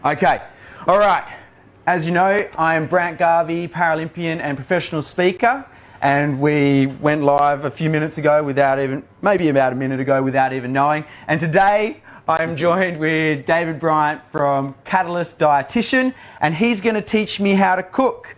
Okay, all right. As you know, I am Brant Garvey, Paralympian and professional speaker, and we went live a few minutes ago maybe about a minute ago without even knowing. And today I am joined with David Bryant from Catalyst Dietitian, and he's going to teach me how to cook.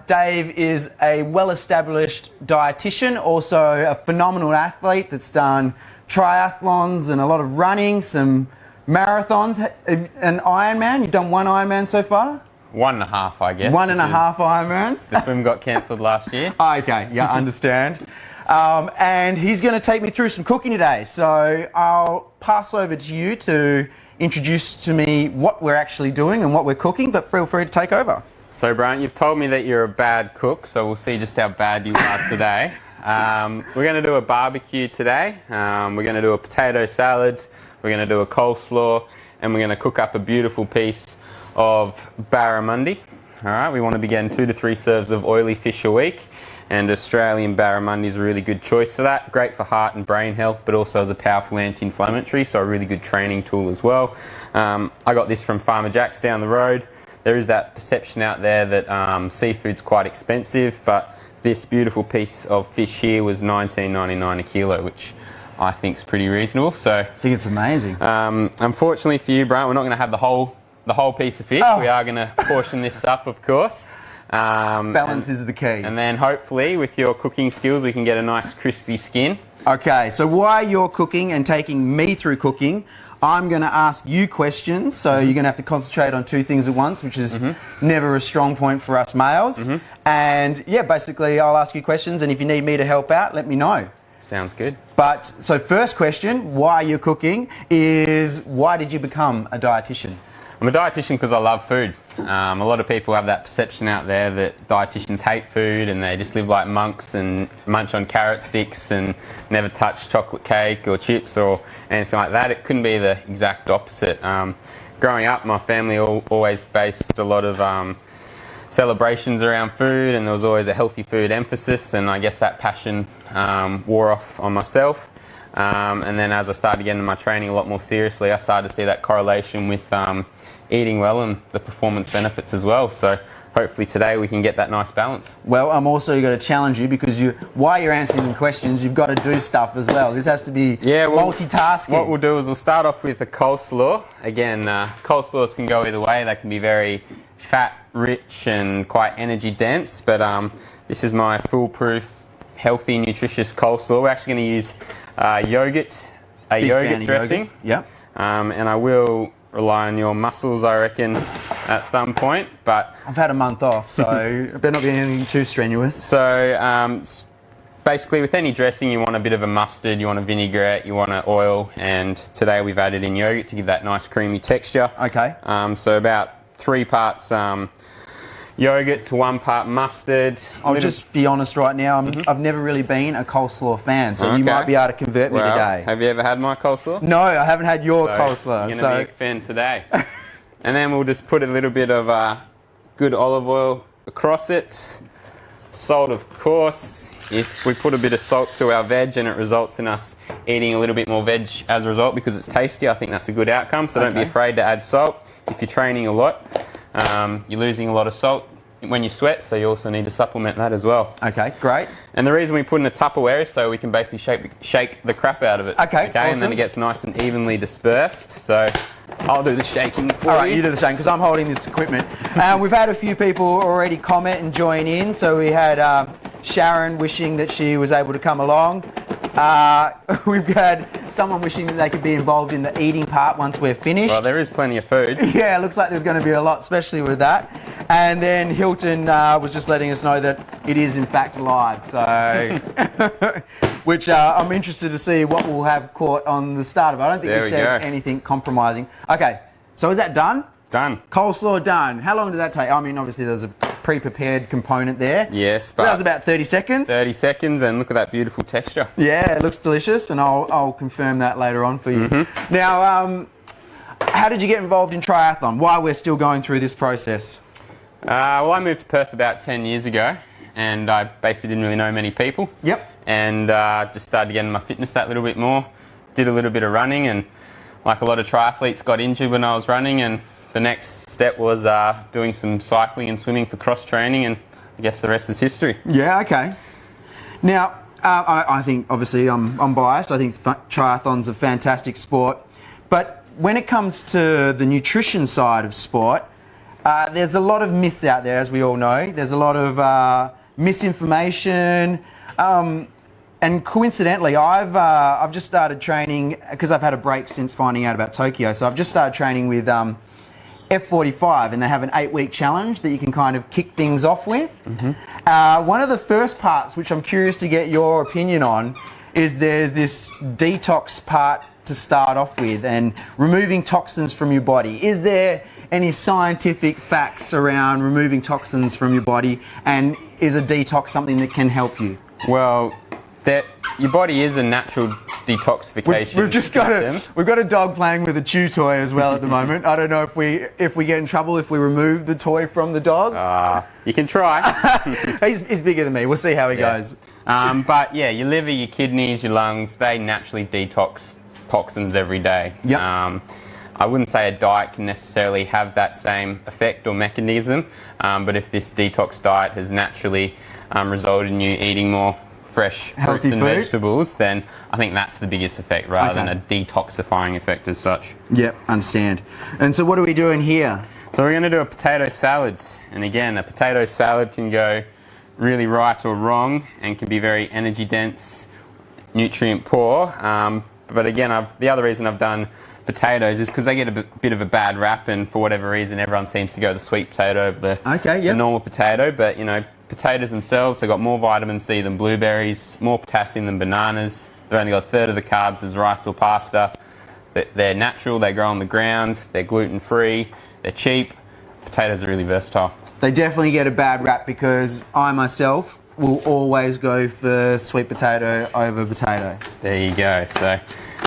Dave is a well-established dietitian, also a phenomenal athlete that's done triathlons and a lot of running, some marathons, an Ironman. You've done one Ironman so far? 1.5, I guess. 1.5 Ironmans? The swim got cancelled last year. Okay, yeah, understand. And he's going to take me through some cooking today. So I'll pass over to you to introduce to me what we're actually doing and what we're cooking, but feel free to take over. So Brant, you've told me that you're a bad cook, so we'll see just how bad you are today. We're going to do a barbecue today. We're going to do a potato salad. We're going to do a coleslaw, and we're going to cook up a beautiful piece of barramundi. All right, we want to be getting 2 to 3 serves of oily fish a week, and Australian barramundi is a really good choice for that. Great for heart and brain health, but also as a powerful anti-inflammatory, so a really good training tool as well. I got this from Farmer Jack's down the road. There is that perception out there that seafood's quite expensive, but this beautiful piece of fish here was $19.99 a kilo, which I think is pretty reasonable. So I think it's amazing. Unfortunately for you, Brant, we're not going to have the whole piece of fish. We are going to portion this up, of course. Balance is the key. And then hopefully with your cooking skills we can get a nice crispy skin. Okay, so while you're cooking and taking me through cooking, I'm going to ask you questions, so you're going to have to concentrate on 2 things at once, which is never a strong point for us males. And yeah, basically I'll ask you questions, and if you need me to help out, let me know. Sounds good. But, so first question, why you're cooking, is why did you become a dietitian? I'm a dietitian because I love food. A lot of people have that perception out there that dietitians hate food and they just live like monks and munch on carrot sticks and never touch chocolate cake or chips or anything like that. It couldn't be the exact opposite. Growing up, my family always based a lot of celebrations around food, and there was always a healthy food emphasis, and I guess that passion wore off on myself. And then as I started getting my training a lot more seriously, I started to see that correlation with eating well and the performance benefits as well. So hopefully today we can get that nice balance. Well, I'm also going to challenge you, because while you're answering the questions, you've got to do stuff as well. This has to be multitasking. What we'll do is we'll start off with a coleslaw. Again, coleslaws can go either way. They can be very fat, rich and quite energy dense, but this is my foolproof, healthy, nutritious coleslaw. We're actually going to use yogurt dressing. Yeah. And I will rely on your muscles, I reckon, at some point. But I've had a month off, so it better not be anything too strenuous. So basically, with any dressing, you want a bit of a mustard, you want a vinaigrette, you want an oil, and today we've added in yogurt to give that nice creamy texture. Okay. So about 3 parts yogurt to 1 part mustard. I'll just be honest right now, I've never really been a coleslaw fan, so you might be able to convert me today. Have you ever had my coleslaw? No, I haven't had your coleslaw. You're going to be a fan today. And then we'll just put a little bit of good olive oil across it. Salt, of course. If we put a bit of salt to our veg and it results in us eating a little bit more veg as a result because it's tasty, I think that's a good outcome. So don't be afraid to add salt. If you're training a lot, you're losing a lot of salt when you sweat, so you also need to supplement that as well. Okay, great. And the reason we put in a Tupperware is so we can basically shake the crap out of it. Okay, awesome. And then it gets nice and evenly dispersed. So I'll do the shaking for you. All right, you do the shaking because I'm holding this equipment. We've had a few people already comment and join in. So we had Sharon wishing that she was able to come along. We've had someone wishing that they could be involved in the eating part once we're finished. Well, there is plenty of food. Yeah, it looks like there's going to be a lot, especially with that. And then Hilton was just letting us know that it is in fact live, so which I'm interested to see what we'll have caught on the start of it. I don't think we said anything compromising. Okay, so is that done? Done. Coleslaw done. How long did that take? I mean, obviously there's a pre-prepared component there. Yes, but that was about 30 seconds. 30 seconds, and look at that beautiful texture. Yeah, it looks delicious, and I'll confirm that later on for you. Now, how did you get involved in triathlon? Why we're still going through this process? Well, I moved to Perth about 10 years ago, and I basically didn't really know many people. Yep. And just started getting my fitness that little bit more. Did a little bit of running, and like a lot of triathletes, got injured when I was running and the next step was doing some cycling and swimming for cross training, and I guess the rest is history. Yeah, okay. Now, I think, obviously, I'm biased. I think triathlon's a fantastic sport. But when it comes to the nutrition side of sport, there's a lot of myths out there, as we all know. There's a lot of misinformation. And coincidentally, I've just started training, because I've had a break since finding out about Tokyo. So I've just started training with F45, and they have an 8-week challenge that you can kind of kick things off with. One of the first parts, which I'm curious to get your opinion on, is there's this detox part to start off with, and removing toxins from your body. Is there any scientific facts around removing toxins from your body, and is a detox something that can help you? Well, your body is a natural detoxification we've got a dog playing with a chew toy as well at the moment. I don't know if we get in trouble if we remove the toy from the dog. You can try. He's bigger than me. We'll see how he goes. But yeah, your liver, your kidneys, your lungs, they naturally detox toxins every day. Yep. I wouldn't say a diet can necessarily have that same effect or mechanism, but if this detox diet has naturally resulted in you eating more fresh fruits and vegetables, then I think that's the biggest effect rather than a detoxifying effect as such. Yep, understand. And so what are we doing here? So we're going to do a potato salad, and again, a potato salad can go really right or wrong and can be very energy dense, nutrient poor, but again, the other reason I've done potatoes is because they get a bit of a bad rap, and for whatever reason everyone seems to go the sweet potato over the normal potato, but you know, potatoes themselves, they've got more vitamin C than blueberries, more potassium than bananas. They've only got a third of the carbs as rice or pasta. They're natural, they grow on the ground, they're gluten-free, they're cheap. Potatoes are really versatile. They definitely get a bad rap because I myself will always go for sweet potato over potato. There you go. So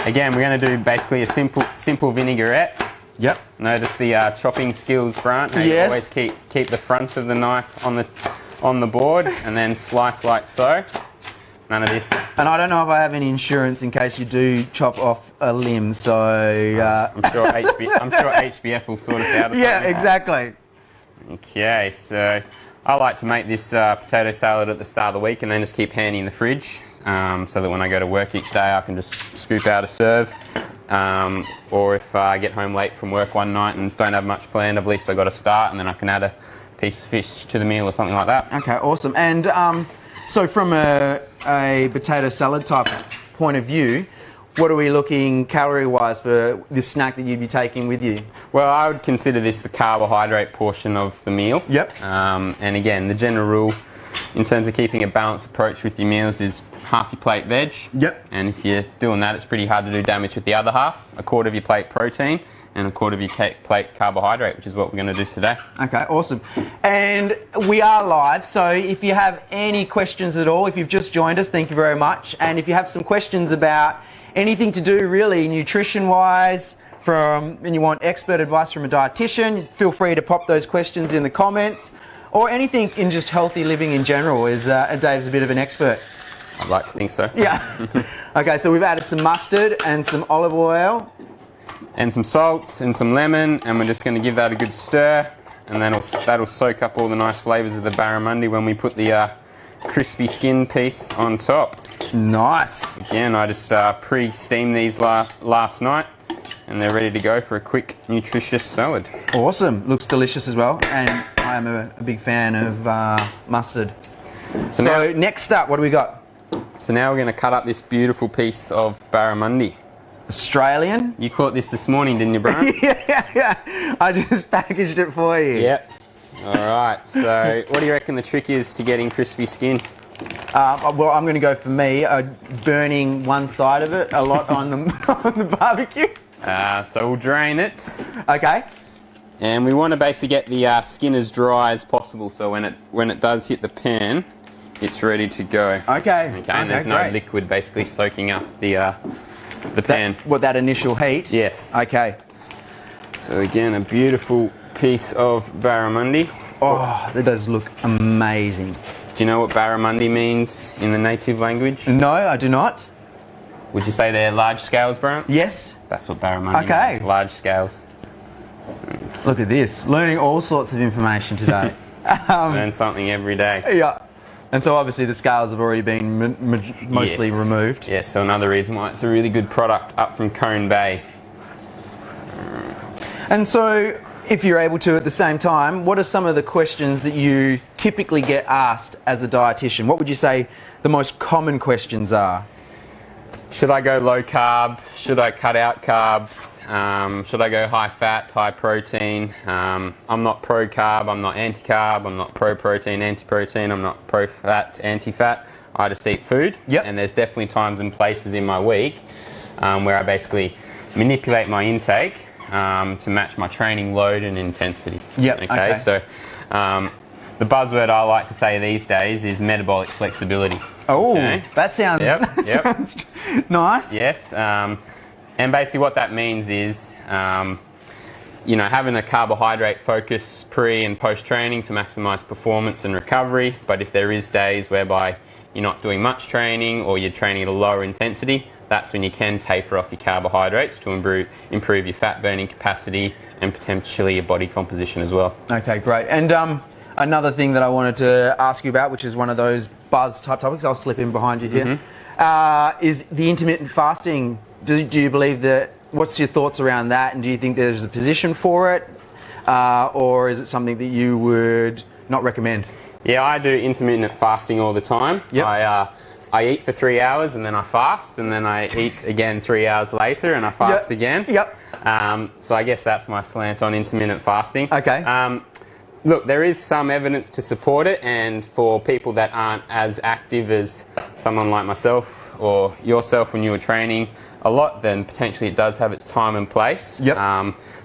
again, we're going to do basically a simple vinaigrette. Yep. Notice the chopping skills, Brant. Yes. Always keep the front of the knife on the board and then slice like so. None of this. And I don't know if I have any insurance in case you do chop off a limb, so... I'm sure HBF will sort us out or something. Yeah, exactly. Okay, so I like to make this potato salad at the start of the week and then just keep handy in the fridge, so that when I go to work each day I can just scoop out a serve. Or if I get home late from work one night and don't have much planned, at least I've got to start, and then I can add a piece of fish to the meal or something like that. Okay, awesome. And so from a potato salad type point of view, what are we looking calorie-wise for this snack that you'd be taking with you? Well, I would consider this the carbohydrate portion of the meal. Yep. And again, the general rule in terms of keeping a balanced approach with your meals is half your plate veg. Yep. And if you're doing that, it's pretty hard to do damage with the other half. A quarter of your plate protein and a quarter of your plate carbohydrate, which is what we're going to do today. Okay, awesome. And we are live, so if you have any questions at all, if you've just joined us, thank you very much. And if you have some questions about anything to do really nutrition-wise, and you want expert advice from a dietitian, feel free to pop those questions in the comments, or anything in just healthy living in general, as Dave's a bit of an expert. I'd like to think so. Yeah. Okay, so we've added some mustard and some olive oil. And some salt and some lemon, and we're just going to give that a good stir, and that'll soak up all the nice flavours of the barramundi when we put the crispy skin piece on top. Nice. Again, I just pre-steamed these last night, and they're ready to go for a quick, nutritious salad. Awesome. Looks delicious as well, and I am a big fan of mustard. So now, next up, what do we got? So now we're going to cut up this beautiful piece of barramundi. Australian? You caught this morning, didn't you, Brant? Yeah. I just packaged it for you. Yep. All right. So what do you reckon the trick is to getting crispy skin? Well, I'm going to go for me, burning one side of it a lot on the barbecue. So we'll drain it. Okay. And we want to basically get the skin as dry as possible, so when it does hit the pan, it's ready to go. Okay. And there's no liquid basically soaking up the pan. That initial heat? Yes. Okay. So again, a beautiful piece of barramundi. Oh, that does look amazing. Do you know what barramundi means in the native language? No, I do not. Would you say they're large scales, Brant? Yes. That's what barramundi means, large scales. Look at this, learning all sorts of information today. Learn something every day. Yeah. And so obviously the scales have already been mostly removed. Yes, so another reason why it's a really good product up from Cone Bay. And so, if you're able to at the same time, what are some of the questions that you typically get asked as a dietitian? What would you say the most common questions are? Should I go low carb? Should I cut out carbs? Should I go high fat, high protein? I'm not pro carb, I'm not anti carb, I'm not pro protein, anti protein, I'm not pro fat, anti fat. I just eat food. Yep. And there's definitely times and places in my week where I basically manipulate my intake to match my training load and intensity. Yep. Okay. So the buzzword I like to say these days is metabolic flexibility. Oh, okay? that sounds, sounds nice. Yes. And basically what that means is, you know, having a carbohydrate focus pre and post training to maximize performance and recovery. But if there is days whereby you're not doing much training or you're training at a lower intensity, that's when you can taper off your carbohydrates to improve your fat burning capacity and potentially your body composition as well. Okay, great. And another thing that I wanted to ask you about, which is one of those buzz type topics, I'll slip in behind you here, is the intermittent fasting. Do you believe that, what's your thoughts around that, and do you think there's a position for it, or is it something that you would not recommend? Yeah, I do intermittent fasting all the time. Yep. I eat for 3 hours and then I fast, and then I eat again 3 hours later and I fast again. Yep. So I guess that's my slant on intermittent fasting. Okay. Look, there is some evidence to support it, and for people that aren't as active as someone like myself or yourself when you were training a lot, then potentially it does have its time and place. Yep.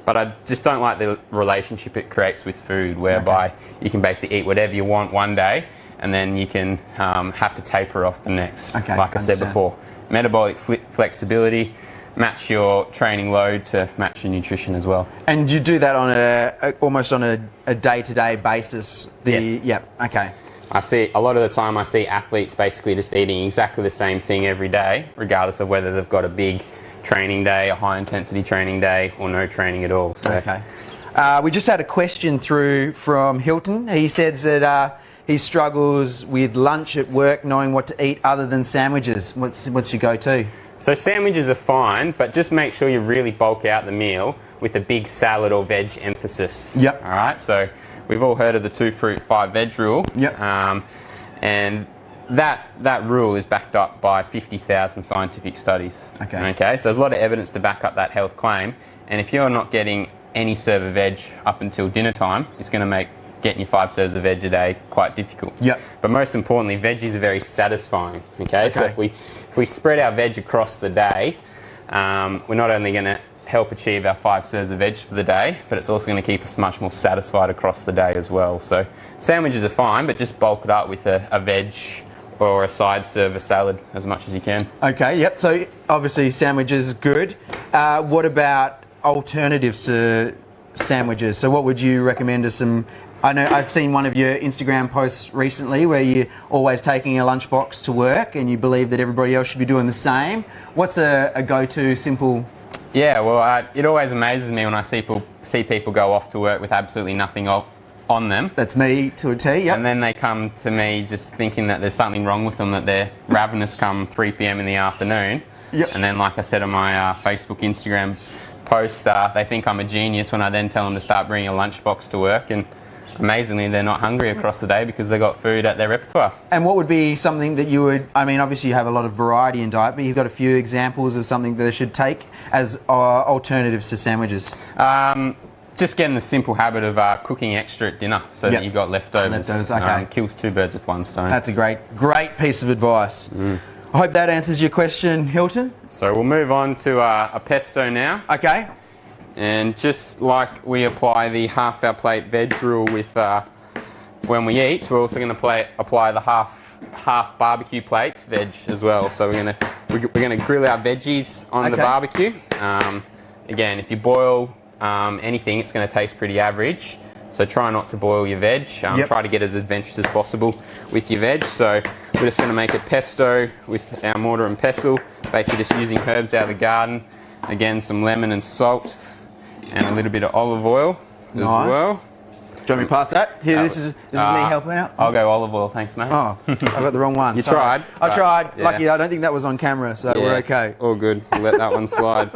But I just don't like the relationship it creates with food, whereby you can basically eat whatever you want one day and then you can have to taper off the next. Okay, like I said before, metabolic flexibility, match your training load to match your nutrition as well. And you do that on almost on a day-to-day basis? Yes. Yep, okay. I see a lot of the time I see athletes basically just eating exactly the same thing every day, regardless of whether they've got a big training day, a high intensity training day, or no training at all. So. Okay. We just had a question through from Hilton. He says that he struggles with lunch at work, knowing what to eat other than sandwiches. What's your go-to? So sandwiches are fine, but just make sure you really bulk out the meal with a big salad or veg emphasis. Yep. All right. So we've all heard of the 2 fruit 5 veg rule. Yep. And that rule is backed up by 50,000 scientific studies. Okay. Okay. So there's a lot of evidence to back up that health claim. And if you're not getting any serve of veg up until dinner time, it's going to make getting your 5 serves of veg a day quite difficult. Yep. But most importantly, veggies are very satisfying. Okay. So if we spread our veg across the day, we're not only going to help achieve our 5 serves of veg for the day, but it's also going to keep us much more satisfied across the day as well. So sandwiches are fine, but just bulk it up with a veg or a side serve, a salad, as much as you can. Okay, yep. So obviously sandwiches is good. What about alternatives to sandwiches? So what would you recommend as some... I know I've seen one of your Instagram posts recently where you're always taking a lunchbox to work and you believe that everybody else should be doing the same. What's a go-to simple... Yeah, well, it always amazes me when I see people go off to work with absolutely nothing on them. That's me to a T, yep. And then they come to me just thinking that there's something wrong with them, that they're ravenous come 3 p.m. in the afternoon. Yep. And then, like I said on my Facebook, Instagram post, they think I'm a genius when I then tell them to start bringing a lunchbox to work. And amazingly, they're not hungry across the day because they've got food at their repertoire. And what would be something that you would... I mean, obviously you have a lot of variety in diet, but you've got a few examples of something that they should take as alternatives to sandwiches. Just getting the simple habit of cooking extra at dinner so that you've got leftovers. Okay. Kills 2 birds with 1 stone. That's a great piece of advice. I hope that answers your question, Hilton. So we'll move on to a pesto now. Okay. And just like we apply the half our plate veg rule with when we eat, we're also going to apply the half barbecue plate veg as well. So we're going to grill our veggies on the barbecue. Again, if you boil anything, it's going to taste pretty average. So try not to boil your veg. Try to get as adventurous as possible with your veg. So we're just going to make a pesto with our mortar and pestle, basically just using herbs out of the garden. Again, some lemon and salt and a little bit of olive oil. as well. Do you want me to pass that? Here, this is me helping out. I'll go olive oil, thanks, mate. Oh, I got the wrong one. You tried. I tried. Yeah. Lucky, I don't think that was on camera, so we're okay. All good. We'll let that one slide.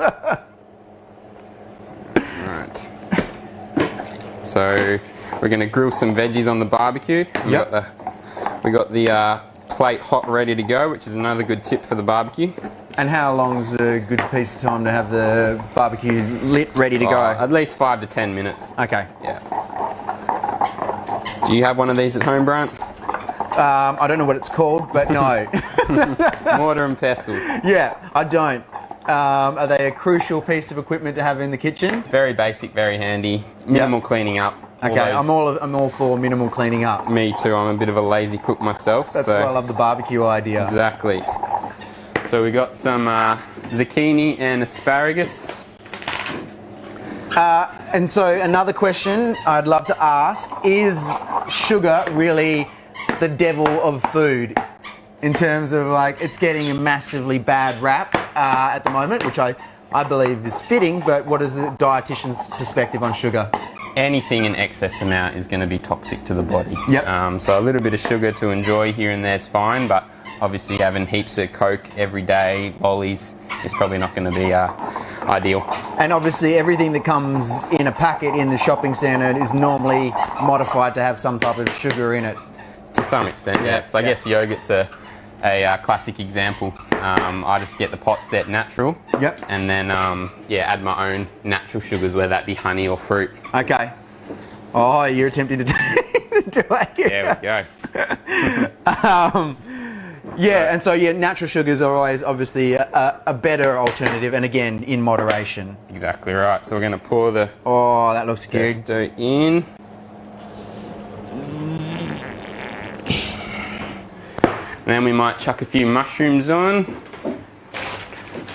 Alright. So, we're going to grill some veggies on the barbecue. We got the plate hot ready to go, which is another good tip for the barbecue. And how long's a good piece of time to have the barbecue lit, ready to go? At least 5 to 10 minutes. Okay. Yeah. Do you have one of these at home, Brant? I don't know what it's called, but no. Mortar and pestle. Yeah, I don't. Are they a crucial piece of equipment to have in the kitchen? Very basic, very handy. Minimal cleaning up. Okay, I'm all for minimal cleaning up. Me too. I'm a bit of a lazy cook myself. That's why I love the barbecue idea. Exactly. So we got some zucchini and asparagus. And so another question I'd love to ask, is sugar really the devil of food? In terms of like, it's getting a massively bad rap at the moment, which I believe is fitting, but what is a dietitian's perspective on sugar? Anything in excess amount is going to be toxic to the body. Yep. So a little bit of sugar to enjoy here and there is fine, but obviously having heaps of Coke every day, lollies, is probably not going to be ideal. And obviously everything that comes in a packet in the shopping centre is normally modified to have some type of sugar in it. To some extent, yes. I guess yogurt's a classic example. I just get the pot set natural. Yep. And then, add my own natural sugars, whether that be honey or fruit. Okay. Oh, you're attempting to do it. There we go. And so natural sugars are always obviously a better alternative, and again, in moderation. Exactly right. So we're going to pour the that looks good. pesto in. And then we might chuck a few mushrooms on.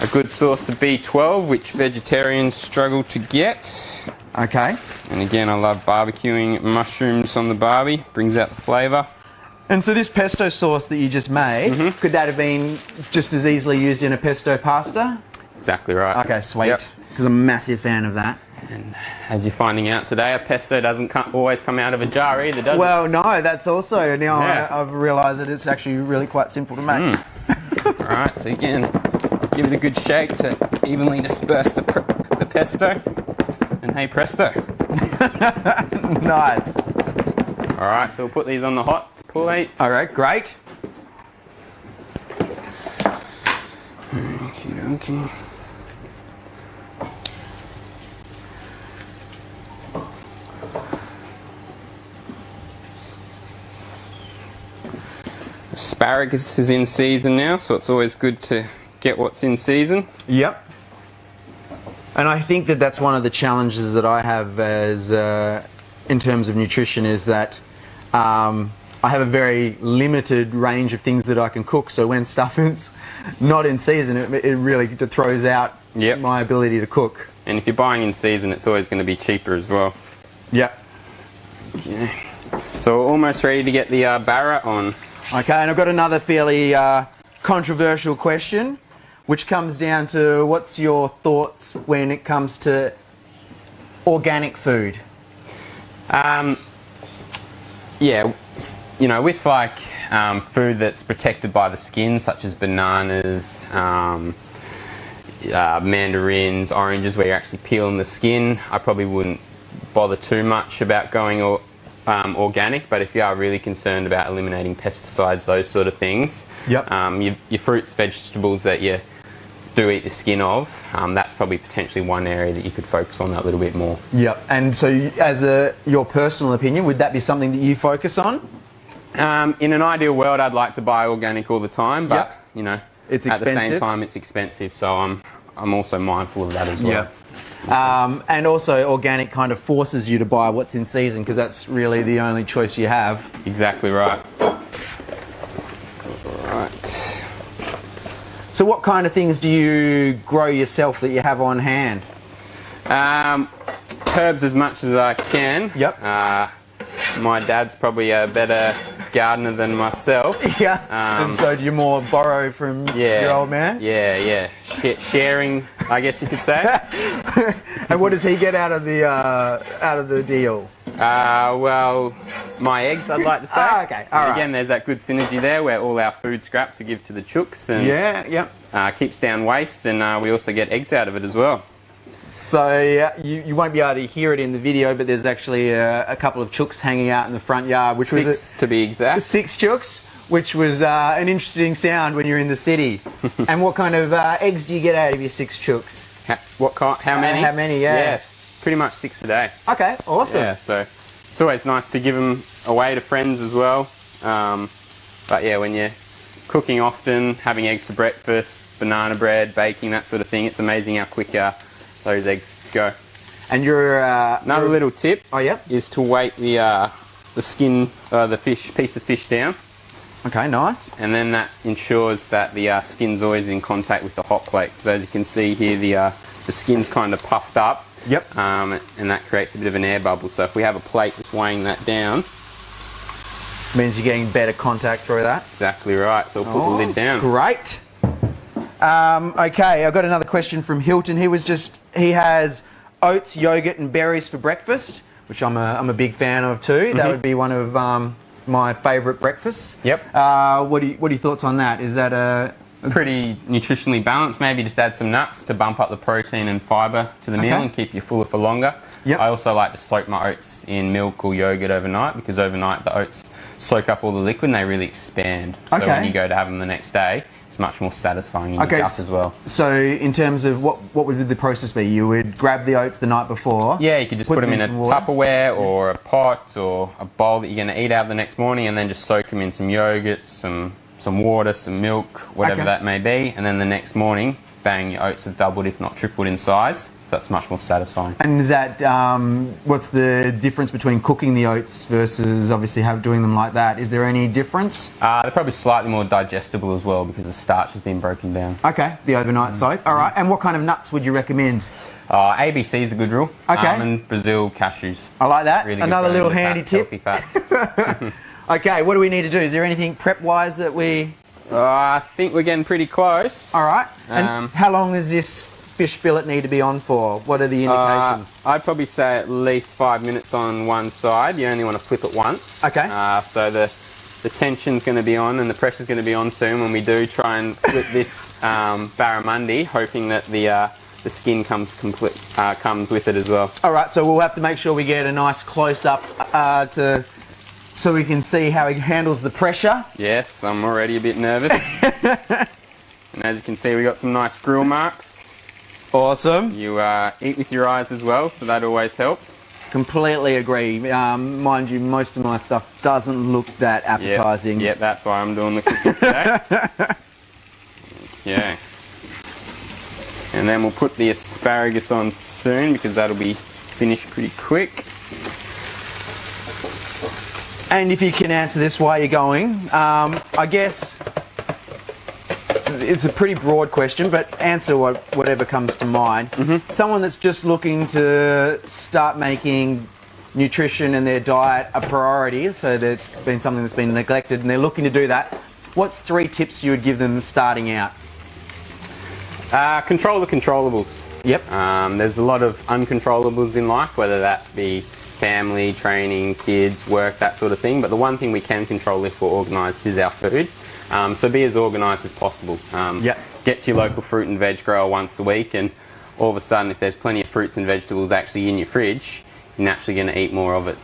A good source of B12, which vegetarians struggle to get. Okay. And again, I love barbecuing mushrooms on the barbie. Brings out the flavour. And so this pesto sauce that you just made, could that have been just as easily used in a pesto pasta? Exactly right. Okay, sweet. Because I'm a massive fan of that. And as you're finding out today, a pesto doesn't always come out of a jar either, does it? Well, no, that's also, now I've realised that it's actually really quite simple to make. Alright, so again, give it a good shake to evenly disperse the pesto. And hey presto. Nice. Alright, so we'll put these on the hot plate. Alright, great. Okie dokie. Asparagus is in season now, so it's always good to get what's in season. Yep. And I think that that's one of the challenges that I have as in terms of nutrition, is that I have a very limited range of things that I can cook. So when stuff is not in season, it really throws out my ability to cook. And if you're buying in season, it's always going to be cheaper as well. Yep. Okay. So we're almost ready to get the barra on. Okay, and I've got another fairly controversial question, which comes down to, what's your thoughts when it comes to organic food? With like food that's protected by the skin, such as bananas, mandarins, oranges, where you're actually peeling the skin, I probably wouldn't bother too much about going organic. But if you are really concerned about eliminating pesticides, those sort of things, your fruits, vegetables that you do eat the skin of, that's probably potentially one area that you could focus on that little bit more. Yep. And so as your personal opinion, would that be something that you focus on? In an ideal world, I'd like to buy organic all the time, but it's at expensive. the same time it's expensive, so I'm also mindful of that as well. And also organic kind of forces you to buy what's in season, because that's really the only choice you have. Exactly right. So what kind of things do you grow yourself that you have on hand? Herbs as much as I can. Yep. My dad's probably a better gardener than myself. And so do you more borrow from your old man? Sharing, I guess you could say. And what does he get out of the deal? Well, my eggs, I'd like to say. Okay. And again, there's that good synergy there where all our food scraps we give to the chooks and keeps down waste, and we also get eggs out of it as well. So you won't be able to hear it in the video, but there's actually a couple of chooks hanging out in the front yard, which was 6 to be exact. 6 chooks, which was an interesting sound when you're in the city. And what kind of eggs do you get out of your 6 chooks? How many? How many? Yeah. Yes, pretty much 6 a day. Okay, awesome. Yeah, so it's always nice to give them away to friends as well. But yeah, when you're cooking often, having eggs for breakfast, banana bread, baking, that sort of thing, it's amazing how quick those eggs go. And another little tip is to weight the skin, the piece of fish down. Okay, nice. And then that ensures that the skin's always in contact with the hot plate. So as you can see here, the skin's kind of puffed up. Yep. And that creates a bit of an air bubble. So if we have a plate that's weighing that down, means you're getting better contact through that. Exactly right. So we'll put the lid down. Great. Okay, I've got another question from Hilton. He has oats, yogurt and berries for breakfast, which I'm a big fan of too. That would be one of my favourite breakfasts. Yep. What are your thoughts on that? Is that a pretty nutritionally balanced? Maybe just add some nuts to bump up the protein and fibre to the meal and keep you fuller for longer. Yep. I also like to soak my oats in milk or yogurt overnight, because overnight the oats soak up all the liquid and they really expand. So when you go to have them the next day, it's much more satisfying in your gut as well. So in terms of what would the process be? You would grab the oats the night before? Yeah, you could just put them in a Tupperware or a pot or a bowl that you're going to eat out the next morning, and then just soak them in some yogurt, some water, some milk, whatever that may be, and then the next morning, bang, your oats have doubled if not tripled in size. So that's much more satisfying. And is that, what's the difference between cooking the oats versus obviously doing them like that? Is there any difference? They're probably slightly more digestible as well, because the starch has been broken down. Okay, the overnight soak. All right, and what kind of nuts would you recommend? ABC is a good rule. Okay. Almond, Brazil, cashews. I like that. Really Another little handy tip. Healthy fats. Okay, what do we need to do? Is there anything prep-wise that we... I think we're getting pretty close. All right. And how long does this fish fillet need to be on for? What are the indications? I'd probably say at least 5 minutes on one side. You only want to flip it once. Okay. So the tension's going to be on and the pressure's going to be on soon when we do try and flip this barramundi, hoping that the skin comes with it as well. All right, so we'll have to make sure we get a nice close-up so we can see how he handles the pressure. Yes, I'm already a bit nervous. And as you can see, we got some nice grill marks. Awesome. You eat with your eyes as well, so that always helps. Completely agree. Mind you, most of my stuff doesn't look that appetising. Yep, that's why I'm doing the cooking today. Okay. And then we'll put the asparagus on soon, because that'll be finished pretty quick. And if you can answer this while you're going, I guess it's a pretty broad question, but answer whatever comes to mind. Someone that's just looking to start making nutrition and their diet a priority, so that's been something that's been neglected, and they're looking to do that, what's 3 tips you would give them starting out? Control the controllables. Yep. There's a lot of uncontrollables in life, whether that be family, training, kids, work, that sort of thing. But the one thing we can control if we're organised is our food. So be as organised as possible. Get to your local fruit and veg grower once a week, and all of a sudden, if there's plenty of fruits and vegetables actually in your fridge, you're naturally going to eat more of it.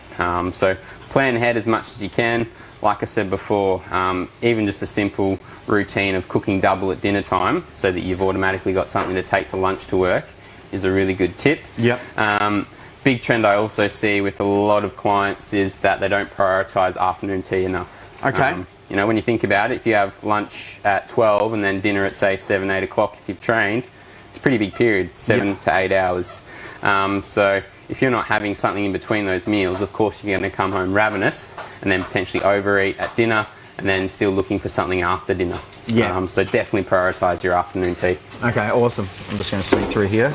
So plan ahead as much as you can. Like I said before, even just a simple routine of cooking double at dinner time so that you've automatically got something to take to lunch to work is a really good tip. Big trend I also see with a lot of clients is that they don't prioritise afternoon tea enough. You know, when you think about it, if you have lunch at 12 and then dinner at say 7, 8 o'clock if you've trained, it's a pretty big period, 7 to 8 hours. So if you're not having something in between those meals, of course you're going to come home ravenous and then potentially overeat at dinner and then still looking for something after dinner. So definitely prioritise your afternoon tea. Okay, awesome. I'm just going to sneak through here.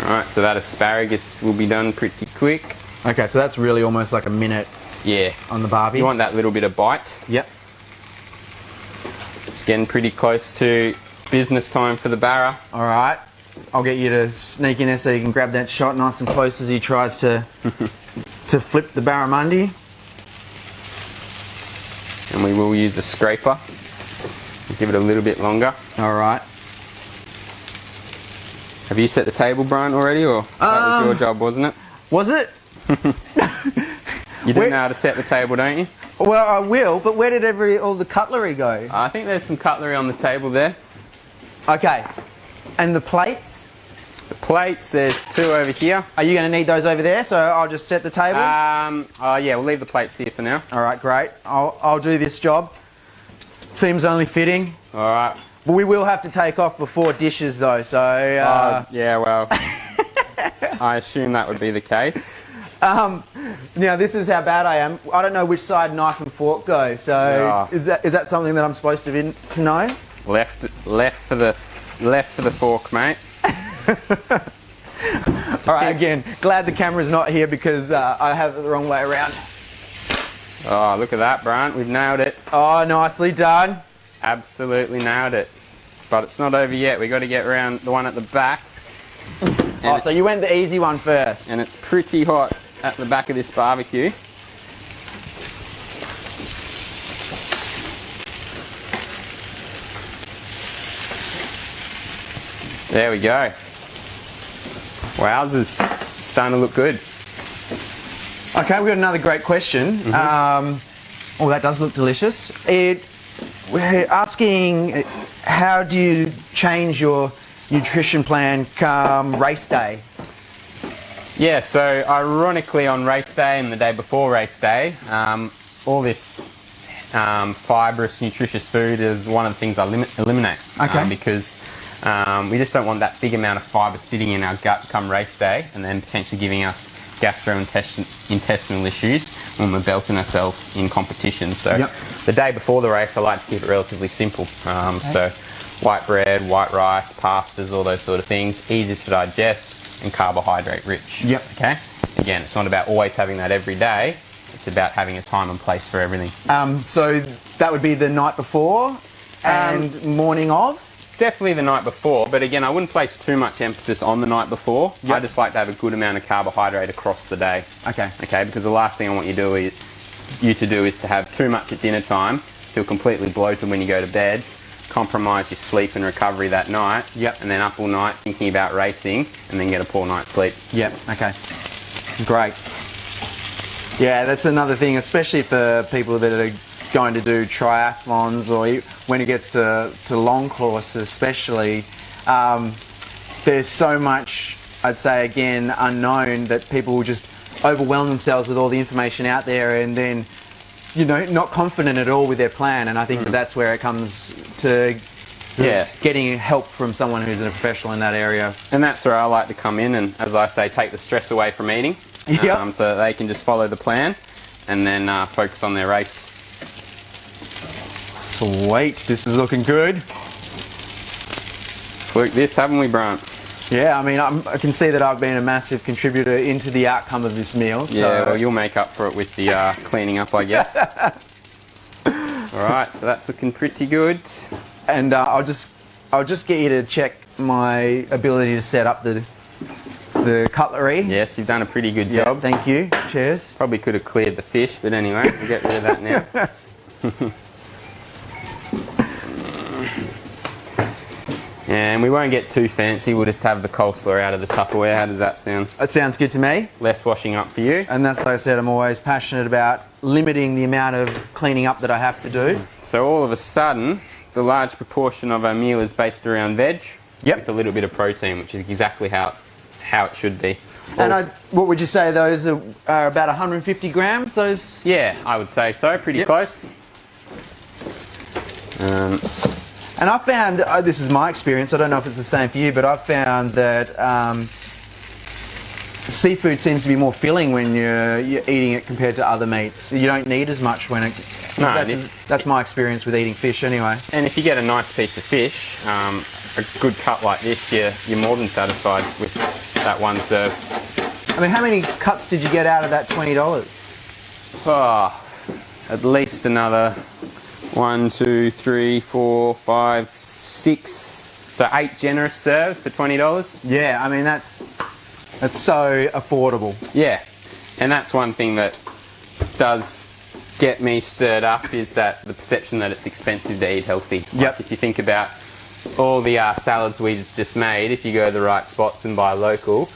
Alright, so that asparagus will be done pretty quick. Okay, so that's really almost like a minute on the barbie. You want that little bit of bite. Yep. It's getting pretty close to business time for the barra. Alright. I'll get you to sneak in there so you can grab that shot nice and close as he tries to flip the barramundi. And we will use a scraper. Give it a little bit longer. All right. Have you set the table, Brant, already, or that was your job, wasn't it? Was it? You do know how to set the table, don't you? Well, I will, but where did all the cutlery go? I think there's some cutlery on the table there. Okay. And the plates? The plates, there's 2 over here. Are you going to need those over there, so I'll just set the table? Yeah, we'll leave the plates here for now. All right, great. I'll do this job. Seems only fitting. All right. But we will have to take off before dishes, though, so... yeah, well, I assume that would be the case. Now, this is how bad I am. I don't know which side knife and fork go, so is that something that I'm supposed to know? Left for the fork, mate. All right, again, glad the camera's not here because I have it the wrong way around. Oh, look at that, Brant. We've nailed it. Oh, nicely done. Absolutely nailed it. But it's not over yet. We've got to get around the one at the back. Oh, so you went the easy one first. And it's pretty hot at the back of this barbecue. There we go. Wowzers. It's starting to look good. Okay, we've got another great question. Oh, that does look delicious. We're asking, how do you change your nutrition plan come race day? Yeah, so ironically on race day and the day before race day, all this fibrous, nutritious food is one of the things I eliminate. Okay. Because we just don't want that big amount of fibre sitting in our gut come race day and then potentially giving us gastrointestinal issues when we're belting ourselves in competition. So the day before the race, I like to keep it relatively simple. So white bread, white rice, pastas, all those sort of things, easy to digest and carbohydrate rich. Yep. Okay. Again, it's not about always having that every day. It's about having a time and place for everything. So that would be the night before and morning of? Definitely the night before, but again, I wouldn't place too much emphasis on the night before. Yep. I just like to have a good amount of carbohydrate across the day. Okay. Okay, because the last thing I want you to do is to have too much at dinner time, feel completely bloated when you go to bed, compromise your sleep and recovery that night, and then up all night thinking about racing, and then get a poor night's sleep. Yep, okay. Great. Yeah, that's another thing, especially for people that are going to do triathlons, or when it gets to long courses especially, there's so much, I'd say again, unknown, that people will just overwhelm themselves with all the information out there and then, you know, not confident at all with their plan. And I think that's where it comes to getting help from someone who's a professional in that area. And that's where I like to come in and, as I say, take the stress away from eating, so that they can just follow the plan and then focus on their race. Sweet, this is looking good. Look this, haven't we, Brant? Yeah, I mean, I can see that I've been a massive contributor into the outcome of this meal. So. Yeah, well, you'll make up for it with the cleaning up, I guess. All right, so that's looking pretty good. And I'll just get you to check my ability to set up the cutlery. Yes, you've done a pretty good job. Thank you. Cheers. Probably could have cleared the fish, but anyway, we'll get rid of that now. And we won't get too fancy, we'll just have the coleslaw out of the Tupperware. How does that sound? That sounds good to me. Less washing up for you. And that's like I said, I'm always passionate about limiting the amount of cleaning up that I have to do. So all of a sudden, the large proportion of our meal is based around veg with a little bit of protein, which is exactly how it should be. And what would you say those are about 150 grams? Those? Yeah, I would say so, pretty close. And I found, this is my experience, I don't know if it's the same for you, but I've found that seafood seems to be more filling when you're eating it compared to other meats. You don't need as much when it... No, that's my experience with eating fish anyway. And if you get a nice piece of fish, a good cut like this, you're more than satisfied with that one serve. I mean, how many cuts did you get out of that $20? Oh, at least another 1, 2, 3, 4, 5, 6 So 8 generous serves for $20. Yeah, I mean that's so affordable. Yeah, and that's one thing that does get me stirred up, is that the perception that it's expensive to eat healthy. Like if you think about all the salads we just made, if you go to the right spots and buy local,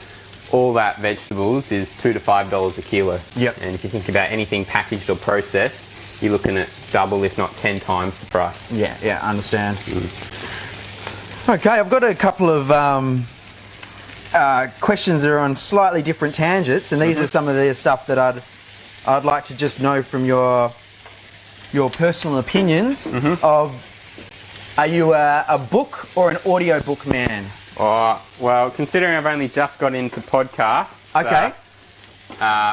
all that vegetables is $2 to $5 a kilo. Yep. And if you think about anything packaged or processed, you're looking at double, if not 10 times the price. Yeah, yeah, I understand. Okay, I've got a couple of questions that are on slightly different tangents, and these are some of the stuff that I'd like to just know from your personal opinions of, are you a book or an audiobook man? Oh, well, considering I've only just got into podcasts, okay.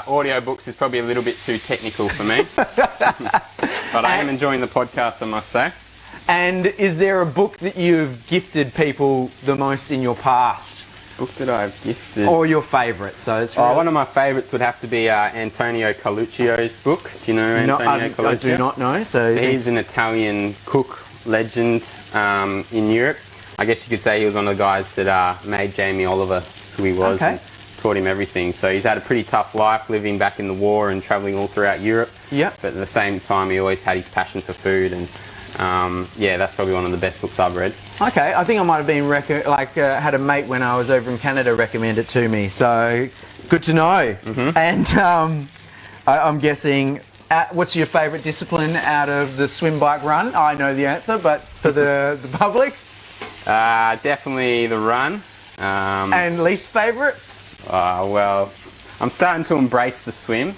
Audiobooks is probably a little bit too technical for me. But I am enjoying the podcast, I must say. And is there a book that you've gifted people the most in your past? Book that I've gifted? Or your favourite? So it's really... one of my favourites would have to be Antonio Coluccio's book. Do you know Antonio Coluccio? I do not know. So he's an Italian cook legend in Europe. I guess you could say he was one of the guys that made Jamie Oliver who he was. Okay. And taught him everything. So he's had a pretty tough life living back in the war and travelling all throughout Europe. Yeah. But at the same time, he always had his passion for food, and yeah, that's probably one of the best books I've read. Okay, I think I might have been had a mate when I was over in Canada recommend it to me. So good to know. And I'm guessing, what's your favourite discipline out of the swim, bike, run? I know the answer, but for the public? Definitely the run. And least favourite? Well, I'm starting to embrace the swim.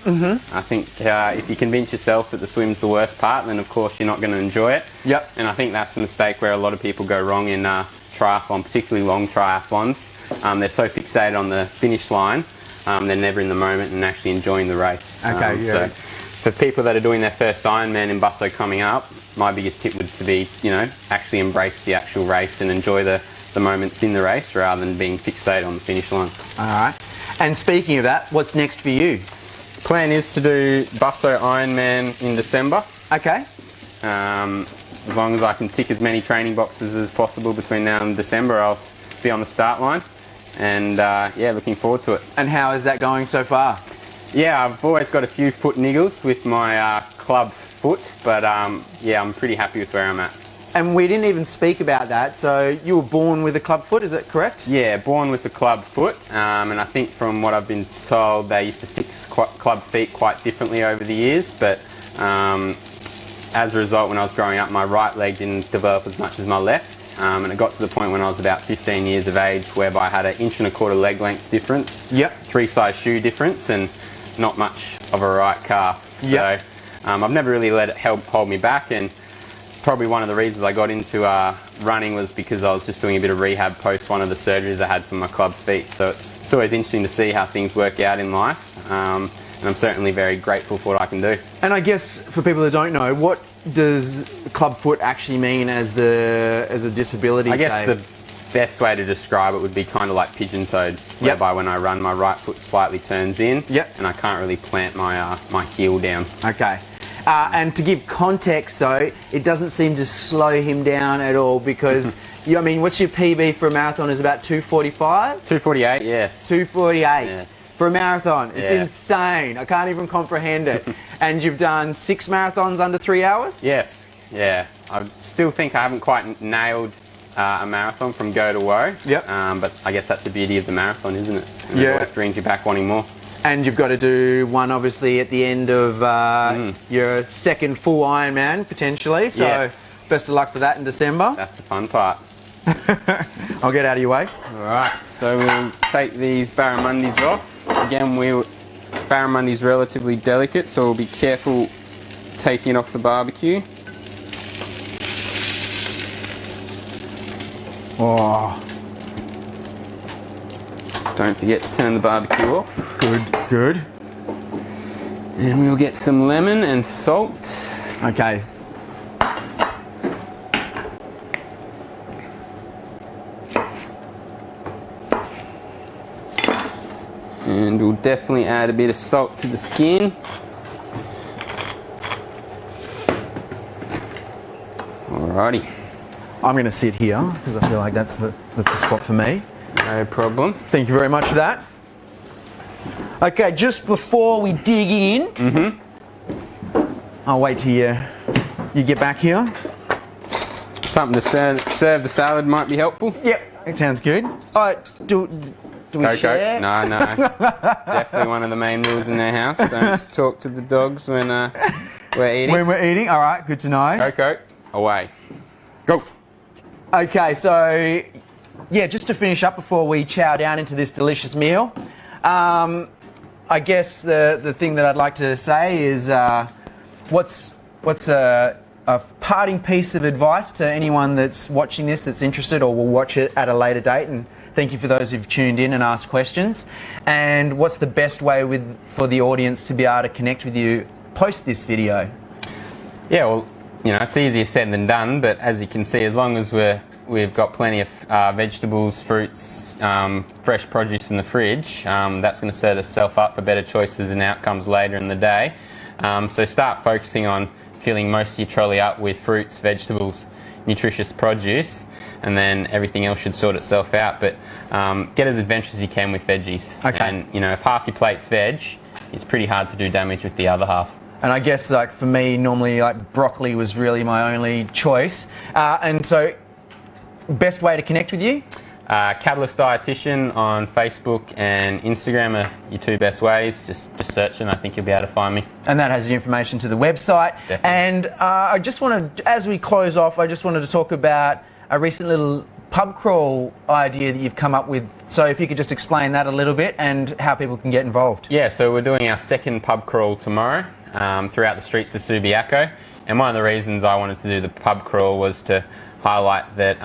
I think if you convince yourself that the swim's the worst part, then of course you're not going to enjoy it. Yep. And I think that's the mistake where a lot of people go wrong in triathlon, particularly long triathlons. They're so fixated on the finish line, they're never in the moment and actually enjoying the race. Okay, So for people that are doing their first Ironman in Busso coming up, my biggest tip would to be, actually embrace the actual race and enjoy the moments in the race rather than being fixated on the finish line. All right. And speaking of that, what's next for you? Plan is to do Busso Ironman in December. Okay. As long as I can tick as many training boxes as possible between now and December, I'll be on the start line. And yeah, looking forward to it. And how is that going so far? Yeah, I've always got a few foot niggles with my club foot, but yeah, I'm pretty happy with where I'm at. And we didn't even speak about that, so you were born with a club foot, is that correct? Yeah, born with a club foot, and I think from what I've been told, they used to fix club feet quite differently over the years, but as a result, when I was growing up, my right leg didn't develop as much as my left, and it got to the point when I was about 15 years of age whereby I had an 1.25 inch leg length difference, 3 size shoe difference, and not much of a right calf. So I've never really let it hold me back, and probably one of the reasons I got into running was because I was just doing a bit of rehab post one of the surgeries I had for my club feet. So it's always interesting to see how things work out in life, and I'm certainly very grateful for what I can do. And I guess for people that don't know, what does club foot actually mean as a disability? I guess the best way to describe it would be kind of like pigeon-toed, whereby when I run, my right foot slightly turns in, and I can't really plant my my heel down. Okay. And to give context though, it doesn't seem to slow him down at all because, I mean, what's your PB for a marathon is about 2:45? 2:48, yes. 2:48 yes. For a marathon. It's insane. I can't even comprehend it. And you've done 6 marathons under 3 hours? Yes, yeah. I still think I haven't quite nailed a marathon from go to woe. But I guess that's the beauty of the marathon, isn't it? And it always brings you back wanting more. And you've got to do one, obviously, at the end of your second full Ironman, potentially. So best of luck for that in December. That's the fun part. I'll get out of your way. All right, so we'll take these barramundis off. Again, barramundi's relatively delicate, so we'll be careful taking it off the barbecue. Oh. Don't forget to turn the barbecue off. Good, good. And we'll get some lemon and salt. Okay. And we'll definitely add a bit of salt to the skin. Alrighty. I'm going to sit here because I feel like that's the spot for me. No problem. Thank you very much for that. Okay, just before we dig in, I'll wait till you get back here. Something to serve the salad might be helpful. Yep, it sounds good. All right, do we share? No. Definitely one of the main rules in their house. Don't talk to the dogs when we're eating. When we're eating, all right, good to know. Coco, away. Go. Okay, so yeah, just to finish up before we chow down into this delicious meal, I guess the thing that I'd like to say is what's a parting piece of advice to anyone that's watching this, that's interested or will watch it at a later date, and thank you for those who've tuned in and asked questions. And what's the best way for the audience to be able to connect with you post this video? Yeah, well, it's easier said than done, but as you can see, as long as we've got plenty of vegetables, fruits, fresh produce in the fridge, that's going to set itself up for better choices and outcomes later in the day. So start focusing on filling most of your trolley up with fruits, vegetables, nutritious produce, and then everything else should sort itself out. But get as adventurous as you can with veggies. Okay. And if half your plate's veg, it's pretty hard to do damage with the other half. And I guess like for me, normally like broccoli was really my only choice. And so, best way to connect with you? Catalyst Dietitian on Facebook and Instagram are your two best ways. Just search and I think you'll be able to find me. And that has the information to the website. Definitely. And I just wanted, as we close off, I just wanted to talk about a recent little pub crawl idea that you've come up with. So if you could just explain that a little bit and how people can get involved. Yeah, so we're doing our second pub crawl tomorrow throughout the streets of Subiaco. And one of the reasons I wanted to do the pub crawl was to highlight that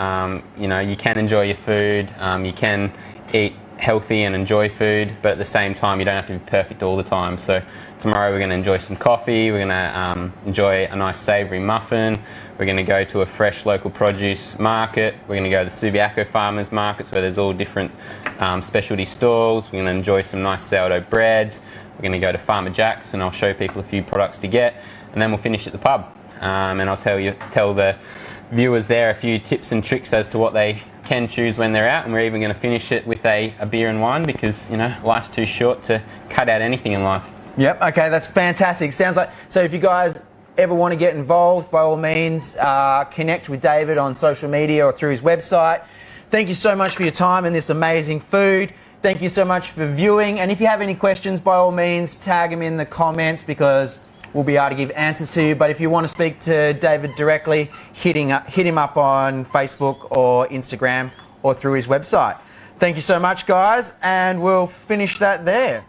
you can enjoy your food, you can eat healthy and enjoy food, but at the same time you don't have to be perfect all the time. So tomorrow we're going to enjoy some coffee, we're going to enjoy a nice savoury muffin, we're going to go to a fresh local produce market, we're going to go to the Subiaco farmers markets where there's all different specialty stalls, we're going to enjoy some nice sourdough bread, we're going to go to Farmer Jack's and I'll show people a few products to get, and then we'll finish at the pub and I'll tell the viewers there a few tips and tricks as to what they can choose when they're out, and we're even going to finish it with a beer and wine because life's too short to cut out anything in life. Yep, okay, that's fantastic. Sounds like, so if you guys ever want to get involved, by all means connect with David on social media or through his website. Thank you so much for your time and this amazing food. Thank you so much for viewing, and if you have any questions, by all means tag him in the comments because we'll be able to give answers to you. But if you want to speak to David directly, hit him up on Facebook or Instagram or through his website. Thank you so much, guys, and we'll finish that there.